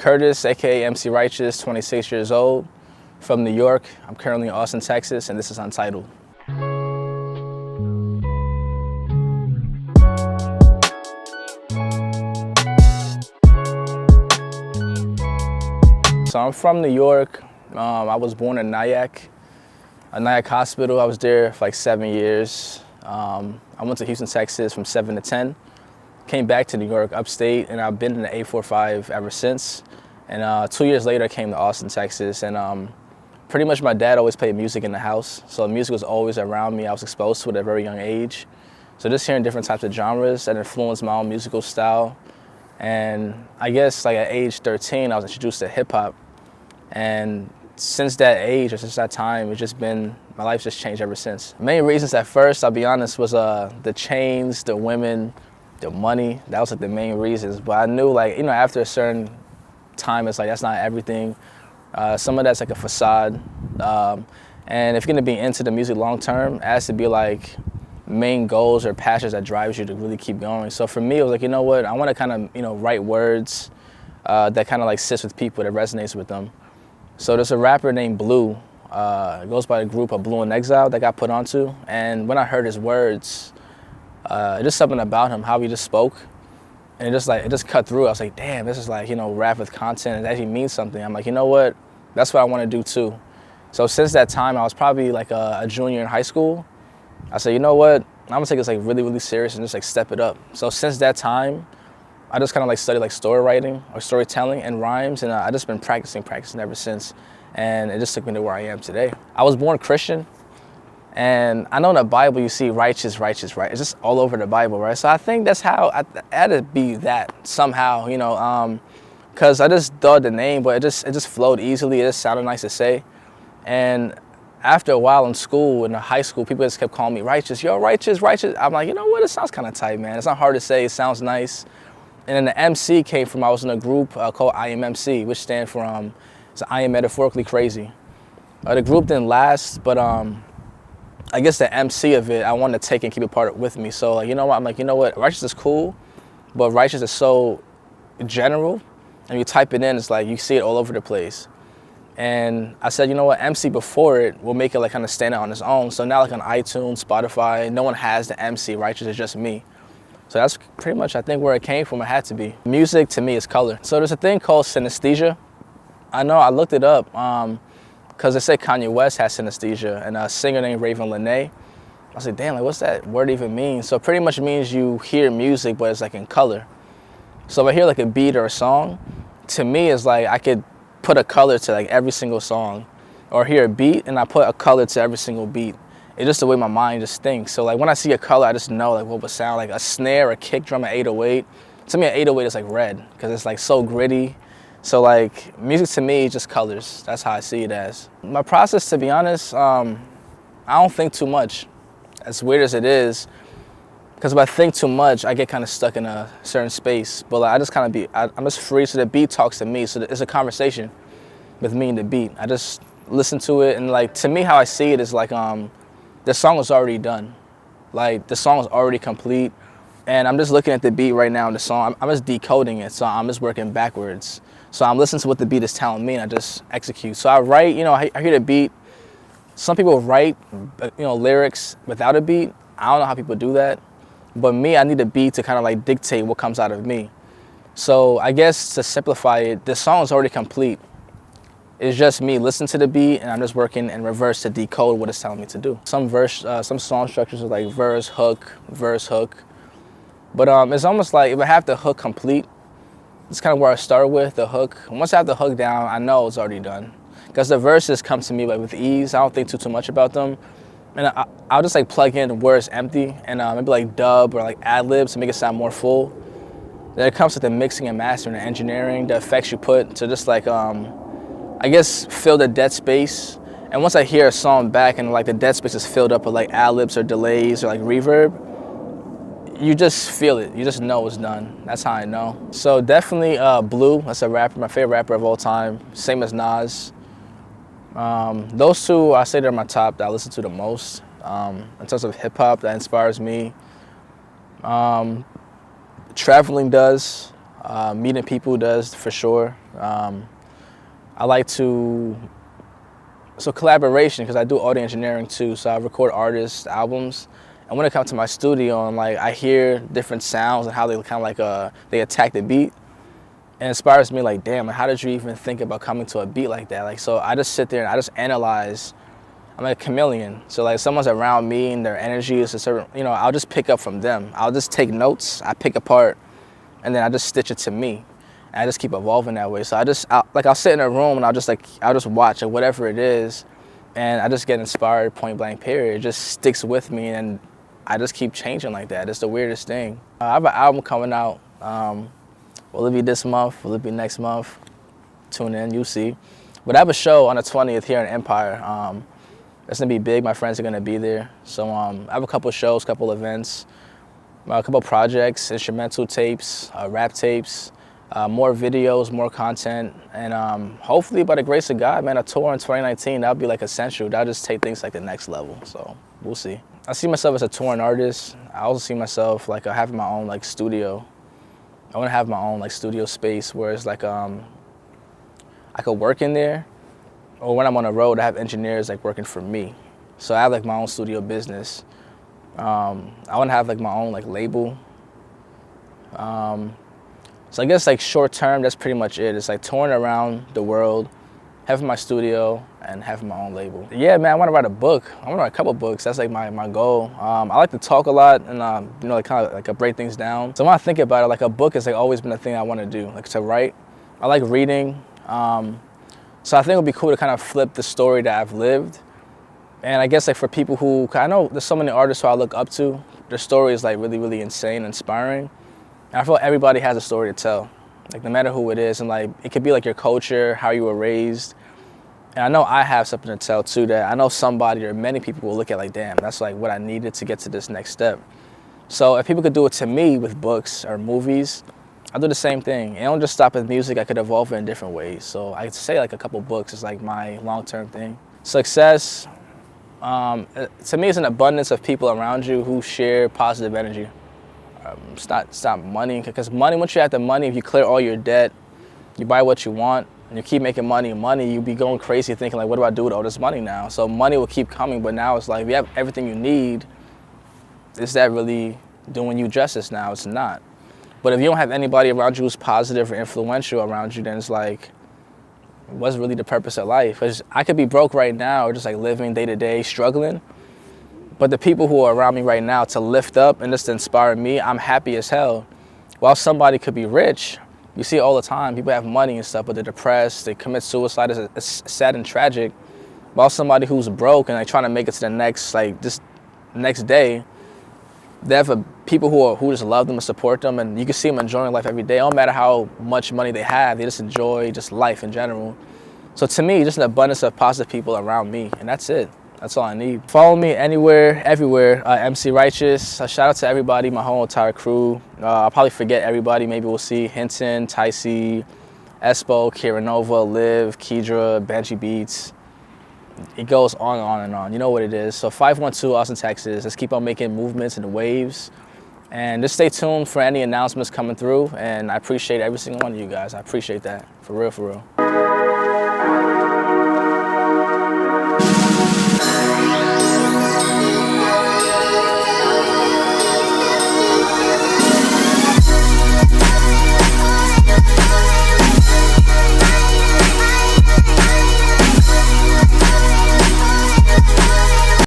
Curtis, aka MC Righteous, 26 years old, from New York. I'm currently in Austin, Texas, and this is Untitled. So I'm from New York. I was born in Nyack Hospital. I was there for like 7 years. I went to Houston, Texas from 7 to 10. Came back to New York, upstate, and I've been in the 845 ever since. And 2 years later, I came to Austin, Texas, and pretty much my dad always played music in the house, so music was always around me. I was exposed to it at a very young age. So just hearing different types of genres that influenced my own musical style. And I guess like at age 13, I was introduced to hip hop. And since that age, or since that time, it's just been, my life's just changed ever since. The main reasons at first, I'll be honest, was the chains, the women, the money. That was like the main reasons. But I knew, like, you know, after a certain time, it's like that's not everything. Some of that's like a facade. And if you're gonna be into the music long term, it has to be like main goals or passions that drives you to really keep going. So for me, it was like, you know what, I want to kind of, you know, write words that kind of like sits with people, that resonates with them. So there's a rapper named Blue. It goes by the group of Blue in Exile that got put onto. And when I heard his words, just something about him, how he just spoke, and it just cut through. I was like, damn, this is like, you know, rap with content. It actually means something. I'm like, you know what? That's what I want to do too. So since that time, I was probably like a junior in high school. I said, you know what? I'm gonna take this like really, really serious and just like step it up. So since that time, I just kind of like studied like story writing or storytelling and rhymes, and I just been practicing ever since. And it just took me to where I am today. I was born Christian. And I know in the Bible you see righteous, righteous, right? It's just all over the Bible, right? So I think that's how I had to be that somehow, you know, because I just thought the name, but it just flowed easily. It just sounded nice to say. And after a while in school, in the high school, people just kept calling me righteous. Yo, righteous, righteous. I'm like, you know what? It sounds kind of tight, man. It's not hard to say. It sounds nice. And then the MC came from, I was in a group called I Am MC, which stands for I Am Metaphorically Crazy. The group didn't last, but I guess the MC of it, I wanted to take and keep it part with me. So, like, you know what? I'm like, you know what? Righteous is cool, but righteous is so general. And you type it in, it's like you see it all over the place. And I said, you know what? MC before it will make it like kind of stand out on its own. So now like on iTunes, Spotify, no one has the MC. Righteous is just me. So that's pretty much, I think, where it came from. It had to be. Music to me is color. So there's a thing called synesthesia. I know, I looked it up. Because they say Kanye West has synesthesia, and a singer named Raven Lenae. I was like, damn, like, what's that word even mean? So pretty much means you hear music, but it's like in color. So if I hear like a beat or a song, to me it's like I could put a color to like every single song, or hear a beat and I put a color to every single beat. It's just the way my mind just thinks. So like when I see a color, I just know like what would sound like a snare, a kick drum, an 808. To me, an 808 is like red because it's like so gritty. So like music to me is just colors. That's how I see it as. My process, to be honest, I don't think too much. As weird as it is, because if I think too much, I get kind of stuck in a certain space. But like, I just kind of I'm just free, so the beat talks to me. So it's a conversation with me and the beat. I just listen to it, and like to me, how I see it is like the song is already done. Like the song is already complete, and I'm just looking at the beat right now in the song. I'm just decoding it, so I'm just working backwards. So I'm listening to what the beat is telling me, and I just execute. So I write, you know, I hear the beat. Some people write, you know, lyrics without a beat. I don't know how people do that. But me, I need a beat to kind of like dictate what comes out of me. So I guess to simplify it, the song is already complete. It's just me listening to the beat, and I'm just working in reverse to decode what it's telling me to do. Some song structures are like verse, hook. But it's almost like if I have the hook complete, it's kind of where I start with, the hook. And once I have the hook down, I know it's already done. Because the verses come to me like with ease. I don't think too much about them. And I'll just like plug in where it's empty and maybe like dub or like ad-libs to make it sound more full. Then it comes with the mixing and mastering and engineering, the effects you put to just like, I guess, fill the dead space. And once I hear a song back and like the dead space is filled up with like ad-libs or delays or like reverb, you just feel it. You just know it's done. That's how I know. So definitely Blue, that's a rapper, my favorite rapper of all time. Same as Nas. Those two, I say they're my top that I listen to the most. In terms of hip hop, that inspires me. Traveling does, meeting people does for sure. I like to, so collaboration, because I do audio engineering too, so I record artists' albums. And when I come to my studio and like I hear different sounds and how they kind of like they attack the beat, it inspires me like, damn, like, how did you even think about coming to a beat like that? Like, so I just sit there and I just analyze. I'm like a chameleon. So like someone's around me and their energy is a certain, you know, I'll just pick up from them. I'll just take notes, I pick apart, and then I just stitch it to me. And I just keep evolving that way. So I'll sit in a room and I'll just watch like whatever it is, and I just get inspired, point blank period. It just sticks with me and I just keep changing like that. It's the weirdest thing. I have an album coming out. Will it be this month? Will it be next month? Tune in, you'll see. But I have a show on the 20th here in Empire. It's gonna be big. My friends are gonna be there. So I have a couple shows, couple events, a couple projects, instrumental tapes, rap tapes, more videos, more content, and hopefully by the grace of God, man, a tour in 2019, that'll be like essential. That'll just take things like the next level. So we'll see. I see myself as a touring artist. I also see myself like having my own like studio. I want to have my own like studio space where it's like I could work in there, or when I'm on the road, I have engineers like working for me. So I have like my own studio business. I want to have like my own like label. So I guess like short term, that's pretty much it. It's like touring around the world, having my studio, and having my own label. Yeah, man, I want to write a book. I want to write a couple books. That's like my goal. I like to talk a lot and you know, like kind of like break things down. So when I think about it, like a book has like always been a thing I want to do, like to write. I like reading. So I think it would be cool to kind of flip the story that I've lived. And I guess like for people who, I know there's so many artists who I look up to, their story is like really, really insane, inspiring. And I feel like everybody has a story to tell, like no matter who it is. And like, it could be like your culture, how you were raised. And I know I have something to tell too, that I know somebody or many people will look at like, damn, that's like what I needed to get to this next step. So if people could do it to me with books or movies, I'll do the same thing. It don't just stop with music, I could evolve it in different ways. So I'd say like a couple books is like my long-term thing. Success, to me, it's an abundance of people around you who share positive energy. It's not money, because money, once you have the money, if you clear all your debt, you buy what you want, and you keep making money, you'll be going crazy thinking like, what do I do with all this money now? So money will keep coming, but now it's like, if you have everything you need, is that really doing you justice now? It's not. But if you don't have anybody around you who's positive or influential around you, then it's like, what's really the purpose of life? Because I could be broke right now or just like living day to day, struggling. But the people who are around me right now to lift up and just to inspire me, I'm happy as hell. While somebody could be rich, you see it all the time, people have money and stuff, but they're depressed, they commit suicide, it's sad and tragic. While somebody who's broke and like trying to make it to the next, like this next day, they have people who just love them and support them, and you can see them enjoying life every day. It don't matter how much money they have, they just enjoy just life in general. So to me, just an abundance of positive people around me, and that's it. That's all I need. Follow me anywhere, everywhere, MC Righteous. Shout out to everybody, my whole entire crew. I'll probably forget everybody. Maybe we'll see Hinton, Ticey, Espo, Kira Nova, Liv, Kedra, Benji Beats. It goes on and on and on. You know what it is. So 512 Austin, Texas. Let's keep on making movements and waves. And just stay tuned for any announcements coming through. And I appreciate every single one of you guys. I appreciate that. For real, for real.